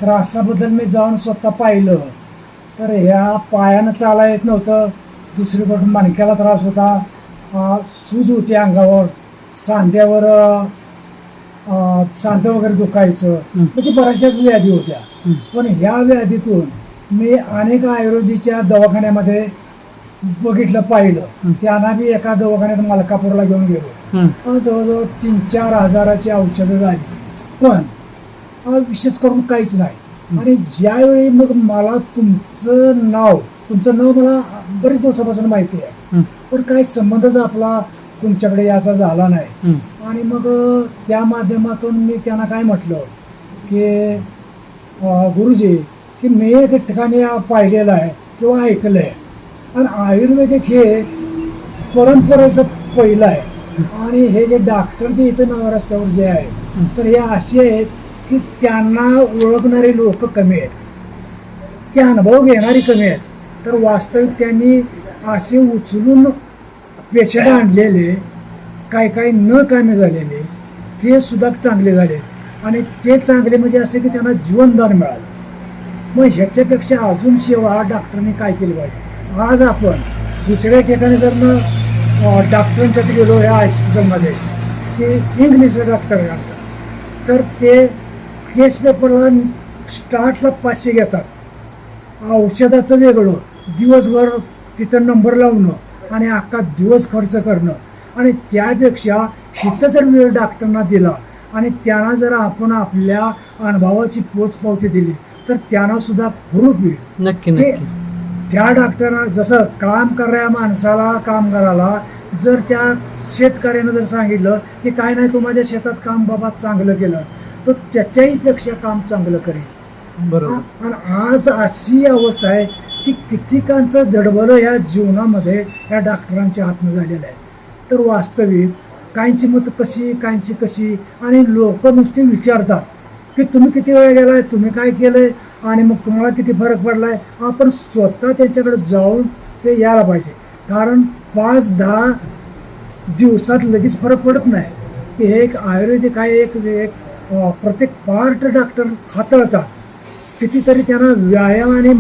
त्रासाबद्दल मी जाऊन स्वतः पाहिलं तर ह्या पायानं चाला येत नव्हतं, दुसरीकडून मणक्याला त्रास होता, सूज होती अंगावर, सांध्यावर सांधं वगैरे दुखायचं, म्हणजे बऱ्याचशाच व्याधी होत्या. पण ह्या व्याधीतून मी अनेक आयुर्वेदिकच्या दवाखान्यामध्ये बघितलं पाहिलं. त्यांना बी एका दवाखान्यात मलकापूरला घेऊन गेलो. जवळजवळ 3-4 हजाराची औषधं झाली, पण विशेष करून काहीच नाही. आणि ज्यावेळी मग मला तुमचं नाव मला बरेच दिवसापासून माहिती आहे, पण काही संबंधच आपला तुमच्याकडे याचा झाला नाही. आणि मग त्या माध्यमातून मी त्यांना काय म्हटलं की गुरुजी, की मी एक ठिकाणी पाहिलेलं आहे किंवा ऐकलं आहे, आणि आयुर्वेदिक हे परंपरेचं पहिलं आहे. आणि हे जे डॉक्टर जे इथं नवा रस्त्यावर जे आहेत, तर हे असे आहेत की त्यांना ओळखणारे लोक कमी आहेत, ते अनुभव घेणारी कमी आहेत. तर वास्तविक त्यांनी असे उचलून पेशंट आणलेले, काही न कामे झालेले, ते सुद्धा चांगले झाले. आणि ते चांगले म्हणजे असे की त्यांना जीवनदान मिळालं. मग ह्याच्यापेक्षा अजून सेवा डॉक्टरने काय केली पाहिजे. आज आपण दुसऱ्या ठिकाणी जर डॉक्टरांच्यात गेलो ह्या हॉस्पिटलमध्ये की इंग्लिश डॉक्टर तर ते केस पेपरला स्टार्टला 500 घेतात, औषधाचं वेगळं, दिवसभर तिथं नंबर लावणं आणि अख्खा दिवस खर्च करणं. आणि त्यापेक्षा हिथं जर वेळ डॉक्टरना दिला आणि त्यांना जर आपण आपल्या अनुभवाची पोचपावती दिली तर त्यांना सुद्धा हुरूप येईल. नक्की. त्या डॉक्टरना जसं काम करणाऱ्या माणसाला, कामगाराला जर त्या शेतकऱ्यानं जर सांगितलं की काय नाही, तू माझ्या शेतात काम बाबा चांगलं केलं, तर त्याच्याही पेक्षा काम चांगलं करेल. बरोबर. आणि आज अशी अवस्था आहे की कित्येकांचं दडबडं ह्या जीवनामध्ये या डॉक्टरांच्या हातनं झालेलं आहे. तर वास्तविक काहींची मतं कशी, काहींची कशी, आणि लोक नुसते विचारतात की तुम्ही किती वेळ गेलाय, तुम्ही काय केलंय, आणि मग तुम्हाला किती फरक पडलाय. आपण स्वतः त्यांच्याकडे जाऊन ते यायला पाहिजे, कारण 5-10 दिवसात लगेच फरक पडत नाही. की हे एक आयुर्वेदिक आहे, एक प्रत्येक पार्ट डॉक्टर हाताळतात. कितीतरी त्यांना व्यायाम आणि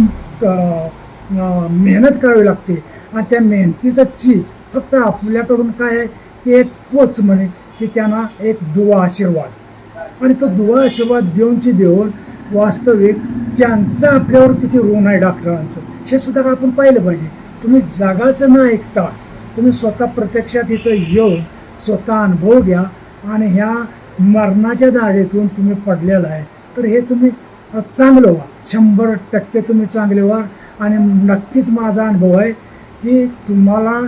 मेहनत करावी लागते, आणि त्या मेहनतीचं चीज फक्त आपल्याकडून काय आहे की एक पोच म्हणे की त्यांना एक दुवा आशीर्वाद, आणि तो दुवा आशीर्वाद देऊन वास्तविक त्यांचा आपल्यावर किती ऋण आहे डॉक्टरांचं हे सुद्धा आपण पाहिलं पाहिजे. तुम्ही जगाचं न ऐकता तुम्ही स्वतः प्रत्यक्षात इथं येऊन स्वतः अनुभव घ्या, आणि ह्या मरणाच्या दाढेतून तुम्ही पडलेला आहे, तर हे तुम्ही चांगलं व्हा, 100% तुम्ही चांगले व्हा. आणि नक्कीच माझा अनुभव आहे की तुम्हाला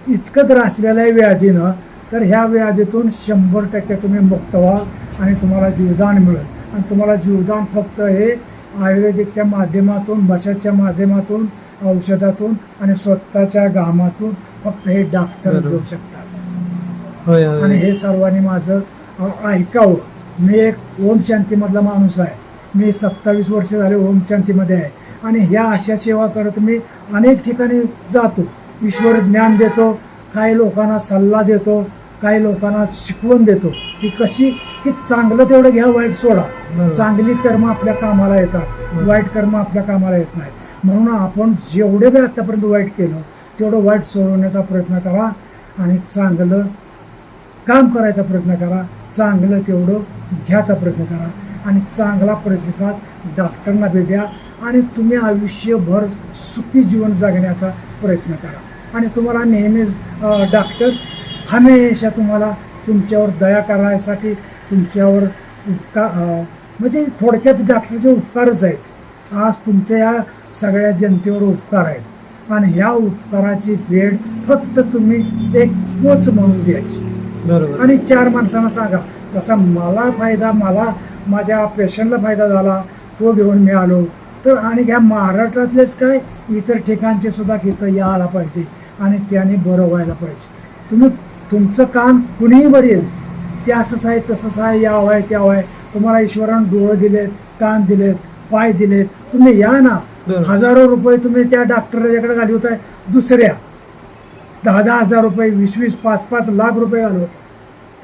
इतकं त्रासलेलं आहे व्याधीनं, तर ह्या व्याधीतून 100% तुम्ही मुक्त व्हा आणि तुम्हाला जीवदान मिळेल. आणि तुम्हाला जीवदान फक्त हे आयुर्वेदिकच्या माध्यमातून, बसाच्या माध्यमातून, औषधातून आणि स्वतःच्या घामातून फक्त हे डॉक्टर देऊ शकतात. आणि हे सर्वांनी माझं ऐकावं. मी एक ओम शांतीमधला माणूस आहे. मी 27 वर्ष झाले ओम शांतीमध्ये आहे, आणि ह्या अशा सेवा करत मी अनेक ठिकाणी जातो, ईश्वर ज्ञान देतो, काही लोकांना सल्ला देतो, काही लोकांना शिकवण देतो की कशी की चांगलं तेवढं घ्या, वाईट सोडा. चांगली कर्म आपल्या कामाला येतात, वाईट कर्म आपल्या कामाला येत नाहीत. म्हणून आपण जेवढे बी आतापर्यंत वाईट केलं तेवढं वाईट सोडवण्याचा प्रयत्न करा, आणि चांगलं काम करायचा प्रयत्न करा, चांगलं तेवढं घ्यायचा प्रयत्न करा, आणि चांगला प्रतिसाद डॉक्टरना बी द्या, आणि तुम्ही आयुष्यभर सुखी जीवन जगण्याचा प्रयत्न करा. आणि तुम्हाला नेहमीच डॉक्टर हमेशा तुम्हाला तुमच्यावर दया करायसाठी, तुमच्यावर उपकार, म्हणजे थोडक्यात डॉक्टरचे उपकारच आहेत. आज तुमच्या या सगळ्या जनतेवर उपकार आहेत, आणि ह्या उपकाराची भेट फक्त तुम्ही एक पोच म्हणून द्यायची. बरोबर. आणि 4 माणसांना सांगा, जसा मला फायदा, मला माझ्या पेशंटला फायदा झाला, तो घेऊन मी आलो, तर आणि ह्या महाराष्ट्रातलेच काय इतर ठिकाणचे सुद्धा इथं यायला पाहिजे, आणि त्याने बरं व्हायला पाहिजे. तुम्ही तुमचं काम कुणीही बरेल, ते असंच आहे, तसंच आहे, यावं आहे, त्यावं आहे. तुम्हाला ईश्वरानं डोळे दिलेत, कान दिलेत, पाय दिलेत, तुम्ही या ना. हजारो रुपये तुम्ही त्या डॉक्टरच्याकडे घालवताय, दुसऱ्या 10-10 हजार रुपये, 20-20, 5-5 लाख रुपये घालवत,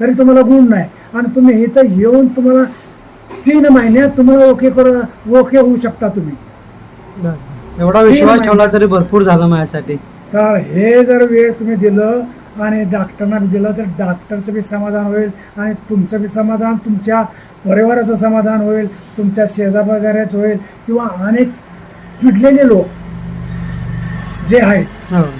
तरी तुम्हाला गुण नाही. आणि तुम्ही इथं येऊन तुम्हाला 3 महिन्यात तुम्हाला ओके होऊ शकता तुम्ही. एवढा विश्वास ठेवला तरी भरपूर झालं माझ्यासाठी. तर हे जर वेळ तुम्ही दिलं आणि डॉक्टरना दिलं तर डॉक्टरचं बी समाधान होईल आणि तुमचं बी समाधान, तुमच्या परिवाराचं समाधान होईल, तुमच्या शेजापाजाऱ्याचं होईल किंवा अनेक पिडलेले लोक जे आहेत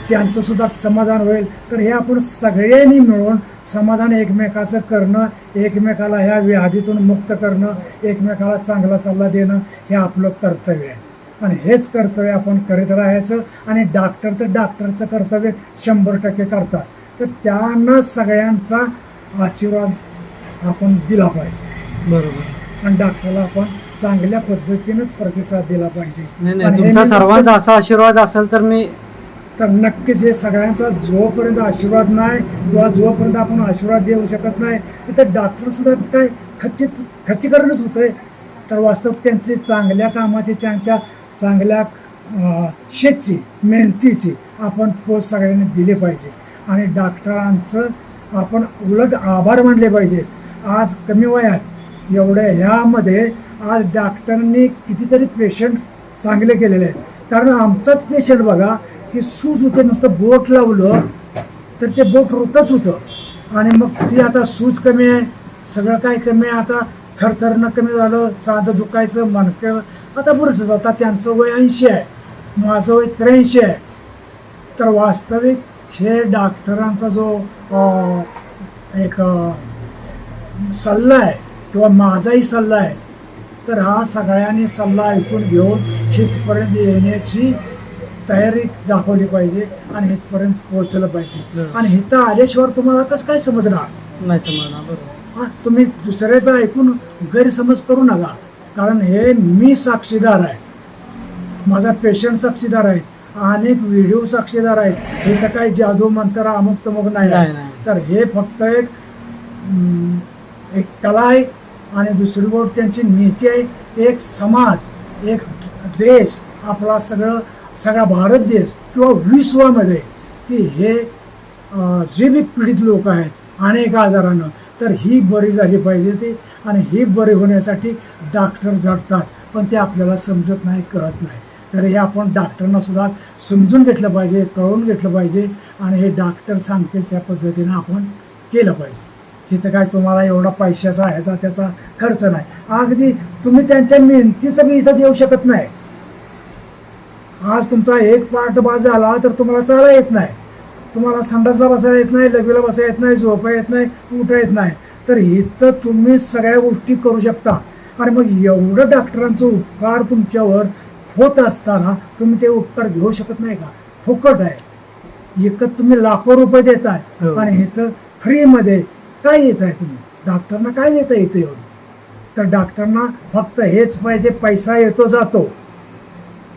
त्यांचं सुद्धा समाधान होईल. तर हे आपण सगळ्यांनी मिळून समाधान एकमेकाचं करणं, एकमेकाला ह्या व्याधीतून मुक्त करणं, एकमेकाला चांगला सल्ला देणं हे आपलं कर्तव्य आहे. आणि हेच कर्तव्य आपण करीत राहायचं. आणि डॉक्टर तर डॉक्टरचं कर्तव्य 100% करतात. तर त्यांना सगळ्यांचा आशीर्वाद आपण दिला पाहिजे. बरोबर. आणि डॉक्टरला आपण चांगल्या पद्धतीनंच प्रतिसाद दिला पाहिजे. नाही, तुमचा सर्वांचा असा आशीर्वाद असेल तर मी तर नक्कीच हे सगळ्यांचा जोपर्यंत आशीर्वाद नाही किंवा जोपर्यंत आपण आशीर्वाद देऊ शकत नाही तिथे डॉक्टर सुद्धा काय खच्चीकरणच होतंय. तर वास्तव त्यांची चांगल्या कामाची, त्यांच्या चांगल्या शेतची, मेहनतीची आपण पोच सगळ्यांनी दिली पाहिजे. आणि डॉक्टरांचं आपण उलट आभार मानले पाहिजेत. आज कमी वयात एवढ्या ह्यामध्ये आज डॉक्टरांनी कितीतरी पेशंट चांगले केलेले आहेत. कारण आमचाच पेशंट बघा की सूज होते, नुसतं बोट लावलं तर ते बोट रुतत होतं आणि मग ती आता सूज कमी आहे, सगळं काय कमी आहे, आता थरथरणं कमी झालं, साधं दुखायचं, मणकं आता बरंच. आता त्यांचं वय 80 आहे, माझं वय 83 आहे. तर वास्तविक हे डॉक्टरांचा जो एक सल्ला आहे किंवा माझाही सल्ला आहे, तर हा सगळ्यांनी सल्ला ऐकून घेऊन इथपर्यंत येण्याची तयारी दाखवली पाहिजे आणि इथपर्यंत पोहोचलं पाहिजे. आणि इथं आल्याशिवाय तुम्हाला कसं काय समजणार नाही समजणार. बरोबर. हां, तुम्ही दुसऱ्याचं ऐकून गैरसमज करू नका. कारण हे मी साक्षीदार आहे, माझा पेशंट साक्षीदार आहे, अनेक व्हिडिओ साक्षीदार आहेत. हे तर काही जादू मंत्र अमुक तमुक नाही आहे. तर हे फक्त एक कला आहे आणि दुसरी गोष्ट त्यांची नीती आहे. एक समाज, एक देश, आपला सगळा भारत देश किंवा विश्वामध्ये की हे जे बी पीडित लोक आहेत अनेक आजारानं, तर ही बरी झाली पाहिजे ती. आणि ही बरी होण्यासाठी डॉक्टर झटतात, पण ते आपल्याला समजत नाही, कळत नाही. तर हे आपण डॉक्टरना सुद्धा समजून घेतलं पाहिजे, कळून घेतलं पाहिजे आणि हे डॉक्टर सांगतील त्या पद्धतीनं आपण केलं पाहिजे. इथं काय तुम्हाला एवढा पैशाचा ह्याचा त्याचा खर्च नाही. अगदी तुम्ही त्यांच्या मेहनतीचं बी इथं देऊ शकत नाही. आज तुमचा एक पार्ट बाद झाला तर तुम्हाला चाला येत नाही, तुम्हाला संडासला बसायला येत नाही, लघवीला बसायला येत नाही, झोपा येत नाही, उठा येत नाही. तर इथं तुम्ही सगळ्या गोष्टी करू शकता. आणि मग एवढं डॉक्टरांचं उपकार तुमच्यावर होत असताना तुम्ही ते उपकार घेऊ शकत नाही का? फुकट आहे, एकत तुम्ही लाखो रुपये देताय आणि इथं फ्रीमध्ये काय देत आहे तुम्ही? डॉक्टरना काय देता येतं एवढं? तर डॉक्टरना फक्त हेच पाहिजे, पैसा येतो जातो,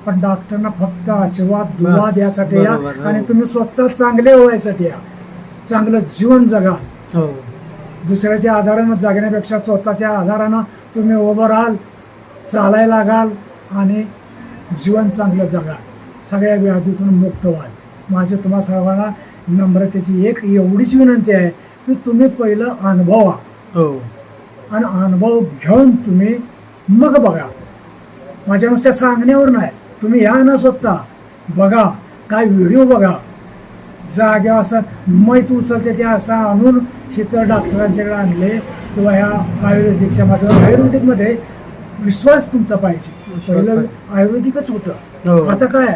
पण डॉक्टरना फक्त आशीर्वाद दुवा द्यासाठी या आणि तुम्ही स्वतः चांगले व्हायसाठी या, चांगलं जीवन जगा. दुसऱ्याच्या आधारानं जगण्यापेक्षा स्वतःच्या आधारानं तुम्ही उभं राहाल, चालायला लागाल आणि जीवन चांगलं जगा, सगळ्या व्याधीतून मुक्त व्हाल. माझी तुम्हा सर्वांना नम्रतेची एक एवढीच विनंती आहे की तुम्ही पहिलं अनुभवा आणि अनुभव घेऊन तुम्ही मग बघा. माझ्या नुसत्या सांगण्यावर नाही, तुम्ही या ना स्वतः बघा, काय व्हिडिओ बघा, जाग्या असं मैत उचलते ते असं आणून तिथं डॉक्टरांच्याकडे आणले किंवा ह्या आयुर्वेदिकच्या माध्यमात. आयुर्वेदिकमध्ये विश्वास तुमचा पाहिजे. पहिलं आयुर्वेदिकच होतं, आता काय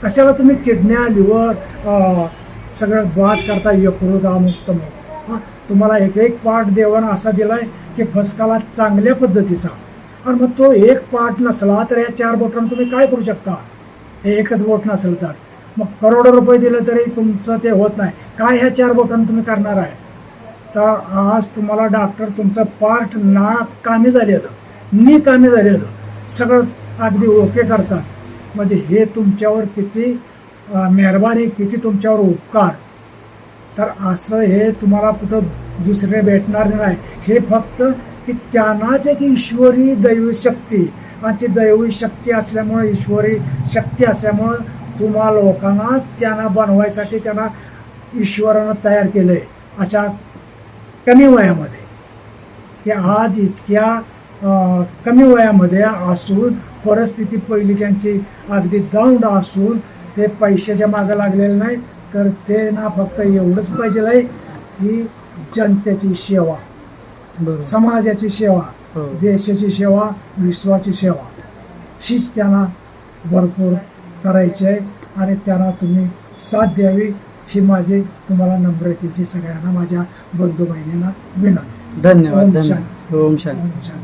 कशाला तुम्ही किडन्या, लिव्हर सगळं बाद करता, यकृत अमुक तमुक. हां, तुम्हाला एक एक पार्ट देवानं असा दिलाय की फसकाला चांगल्या पद्धतीचा. आणि मग तो एक पार्ट नसला तर या 4 बोटांना तुम्ही काय करू शकता? हे एकच बोट नसेल तर मग करोडो रुपये दिले तरी तुमचं ते होत नाही. काय ह्या 4 बोटांना तुम्ही करणार आहे? तर आज तुम्हाला डॉक्टर तुमचं पार्ट कामी झालेलं, निकामी झालेलं सगळं अगदी ओके करतात. म्हणजे हे तुमच्यावर किती मेहरबानी, किती तुमच्यावर उपकार. तर असं हे तुम्हाला कुठं दुसरे भेटणार नाही. हे फक्त की त्यांनाच एक ईश्वरी दैवी शक्ती, आणि ती दैवी शक्ती असल्यामुळे, ईश्वरी शक्ती असल्यामुळं तुम्हा लोकांनाच त्यांना बनवायसाठी त्यांना ईश्वरानं तयार केलं आहे अशा कमी वयामध्ये. की आज इतक्या कमी वयामध्ये असून परिस्थिती पहिली त्यांची अगदी दंड असून ते पैशाच्या मागे लागलेले नाही, तर ते ना फक्त एवढंच पाहिजे आहे की जनतेची सेवा, बरोबर. समाजाची सेवा, हो. देशाची सेवा, विश्वाची सेवा हीच त्यांना भरपूर करायची आहे आणि त्यांना तुम्ही साथ द्यावी ही माझी तुम्हाला नम्रतेची सगळ्यांना माझ्या बंधू बहिणींना विनंती. धन्यवाद ओम धन्यवाद. शांती. ओम शांती. ओम शांती.